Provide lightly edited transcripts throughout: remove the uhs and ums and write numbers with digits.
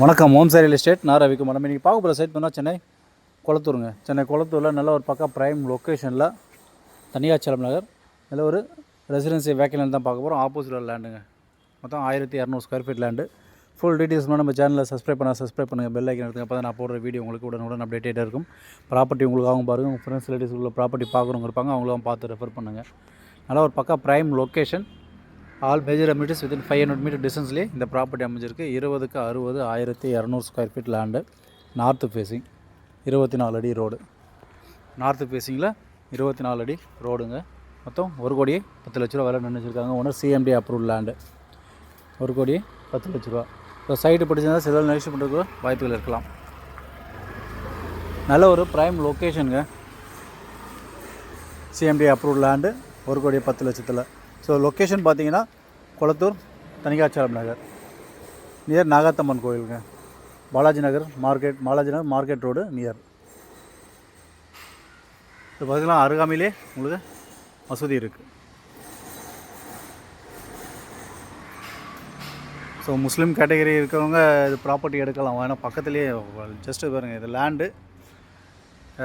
வணக்கம். ஓம் Sai real estate. நான் ரவிக்குமார். நம்ம இன்றைக்கி பார்க்க போகிற சைட் பண்ணால் சென்னை கொளத்தூருங்க. சென்னை கொளத்தூரில் நல்ல ஒரு பக்கா ப்ரைம் லொக்கேஷனில் தனியாச்சலம் நகர் நல்ல ஒரு ரெசிடென்சி வேக்கண்ட் தான் பார்க்க போகிறோம். ஆப்போசிட்டில் லேண்டுங்க. மொத்தம் 1200 square feet land. Full details நம்ம சேனலில் சப்ஸ்கிரைப் பண்ணுங்கள். பெல் ஐக்கன் எடுத்துங்க. அப்போ தான் நான் போடுற வீடியோ உங்களுக்கு உடனுடன் அப்டேட்டாக இருக்கும். ப்ராப்பர்ட்டி உங்களுக்காகவும் பாருங்கள். உங்கள் ஃப்ரெண்ட்ஸ் ரிலேட்டிவ்ஸ் உள்ள ப்ராப்பர்ட்டி பார்க்குறவங்க இருப்பாங்க, அவங்களும் பார்த்து ரெஃபர் பண்ணுங்கள். நல்லா ஒரு பக்கா prime location. All major amenities within 500 metre டிஸ்டன்ஸ்லேயே இந்த ப்ராப்பர்ட்டி அமைஞ்சிருக்கு. 20க்கு 60 1200 square feet land. North facing 24 அடி ரோடு. நார்த்து ஃபேஸிங்கில் 24 அடி ரோடுங்க. மொத்தம் 1,10,00,000 விலை நினைச்சிருக்காங்க. Owner CMDA approve land. 1,10,00,000. இப்போ சைட்டு பிடிச்சிருந்தால் சில நெக்ஸ்ட் பண்ணுறதுக்கு வாய்ப்புகள் இருக்கலாம். நல்ல ஒரு ப்ரைம் லொக்கேஷனுங்க. CMDA approve land 1,10,00,000. So location பார்த்தீங்கன்னா கொளத்தூர் தனிகாச்சலம் நகர் நியர் நாகாத்தம்மன் கோயிலுங்க. Balaji Nagar market road near. இப்போ பார்த்தீங்கன்னா அருகாமையிலே உங்களுக்கு மசூதி இருக்குது. ஸோ முஸ்லீம் கேட்டகரி இருக்கிறவங்க இது ப்ராப்பர்ட்டி எடுக்கலாம். ஏன்னா பக்கத்துலேயே ஜஸ்ட்டு பாருங்கள், இது லேண்டு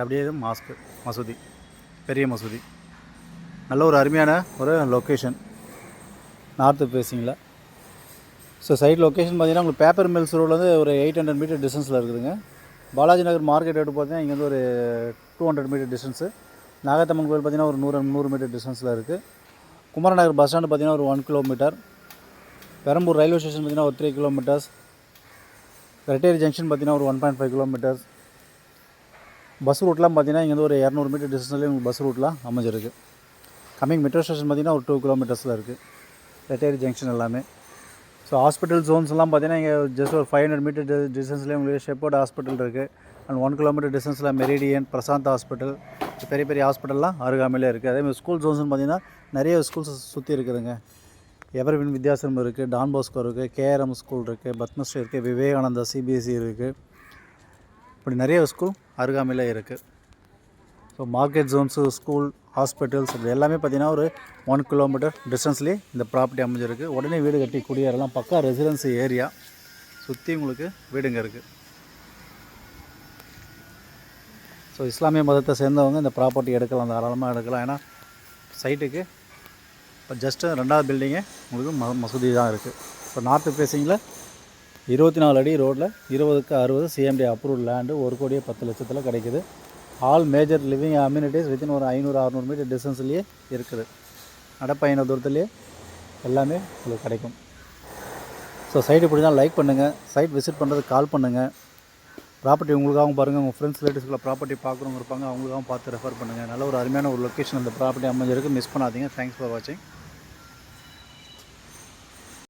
அப்படியே இது மசூதி, பெரிய மசூதி. நல்ல ஒரு அருமையான ஒரு லொக்கேஷன் நார்த்து ஃபேஸிங்கில். ஸோ சைட் லொக்கேஷன் பார்த்தீங்கன்னா உங்களுக்கு பேப்பர் மில்ஸ் ரோட்லேருந்து ஒரு 800 மீட்டர் டிஸ்டன்ஸில் இருக்குதுங்க. பாலாஜி நகர் மார்க்கெட் ரோடு பார்த்தீங்கன்னா இங்கேருந்து ஒரு 200 மீட்டர் டிஸ்டன்ஸு. நாகத்தம்மன் கோயில் பார்த்தீங்கன்னா ஒரு 100 மீட்டர் டிஸ்டன்ஸில் இருக்குது. குமரன் நகர் பஸ் ஸ்டாண்டு பார்த்தீங்கன்னா ஒரு 1 கிலோமீட்டர். பெரம்பூர் ரயில்வே ஸ்டேஷன் பார்த்தீங்கன்னா ஒரு 3 கிலோமீட்டர்ஸ். ரெட்டேரி ஜங்ஷன் பார்த்தீங்கன்னா ஒரு 1.5 கிலோமீட்டர்ஸ். பஸ் ரூட்லாம் பார்த்தீங்கன்னா இங்கேருந்து ஒரு 200 மீட்டர் டிஸ்டன்ஸ்லேயே உங்களுக்கு பஸ் ரூட்லாம் அமைஞ்சிருக்கு. கம்மிங் மெட்ரோ ஸ்டேஷன் பார்த்தீங்கன்னா ஒரு 2 கிலோமீட்டர்ஸில் இருக்குது. ரெட்டேரி ஜங்ஷன் எல்லாமே. ஸோ ஹாஸ்பிட்டல் ஜோன்ஸ்லாம் பார்த்தீங்கன்னா இங்கே ஜஸ்ட் ஒரு 500 மீட்டர் டிஸ்டன்ஸ்லேயே உங்களுக்கு ஷெப்பர்ட் ஹாஸ்பிட்டல் இருக்குது. அண்ட் 1 கிலோமீட்டர் டிஸ்டன்ஸில் மெரிடியன், பிரசாந்த் ஹாஸ்பிட்டல், பெரிய பெரிய ஹாஸ்பிட்டல்லாம் அருகாமையிலே இருக்குது. அதேமாதிரி ஸ்கூல் ஜோன்ஸ்னு பார்த்தீங்கன்னா நிறைய ஸ்கூல்ஸ் சுற்றி இருக்குதுங்க. எவர்வின் வித்யாசிரமம் இருக்குது, டான் பாஸ்கோ இருக்குது, கேஆர்எம் ஸ்கூல் இருக்குது, பத்மஸ்ரீ இருக்குது, விவேகானந்தா சிபிஎஸ்சி இருக்குது. இப்படி நிறைய ஸ்கூல் அருகாமையில் இருக்குது. So market Jones, school, hospitals இது எல்லாமே பார்த்திங்கன்னா ஒரு 1 கிலோமீட்டர் டிஸ்டன்ஸ்லேயே இந்த ப்ராப்பர்ட்டி அமைஞ்சிருக்கு. உடனே வீடு கட்டி குடியேறலாம். பக்கா ரெசிடென்சி ஏரியா. சுற்றி உங்களுக்கு வீடுங்க இருக்குது. ஸோ இஸ்லாமிய மதத்தை சேர்ந்தவங்க இந்த ப்ராப்பர்ட்டி எடுக்கலாம், தாராளமாக எடுக்கலாம். ஏன்னா சைட்டுக்கு இப்போ ஜஸ்ட்டு 2வது பில்டிங்கே உங்களுக்கு மசூதி தான் இருக்குது. இப்போ நார்த்து ஃபேஸிங்கில் 24 அடி ரோட்டில் 20க்கு 60 சிஎம்டி அப்ரூவ் லேண்டு 1,10,00,000 கிடைக்குது. All major living amenities within ஒரு 500-600 மீட்டர் டிஸ்டன்ஸ்லேயே இருக்குது. நடப்பயண தூரத்துலேயே எல்லாமே உங்களுக்கு கிடைக்கும். ஸோ சைட்டு பிடிச்சா லைக் பண்ணுங்கள். சைட் விசிட் பண்ணுறதுக்கு கால் பண்ணுங்கள். ப்ராப்பர்ட்டி உங்களுக்காகவும் பாருங்கள். உங்கள் ஃப்ரெண்ட்ஸ் ரிலேட்டிவ்ஸ்க்குள்ள ப்ராப்பர்ட்டி பார்க்குறவங்க இருப்பாங்க, அவங்களுக்காகவும் பார்த்து ரெஃபர் பண்ணுங்கள். நல்ல ஒரு அருமையான ஒரு லொக்கேஷன் அந்த ப்ராப்பர்ட்டி அமைஞ்சிருக்கு. மிஸ் பண்ணாதீங்க. தேங்க்ஸ் ஃபார் வாட்சிங்.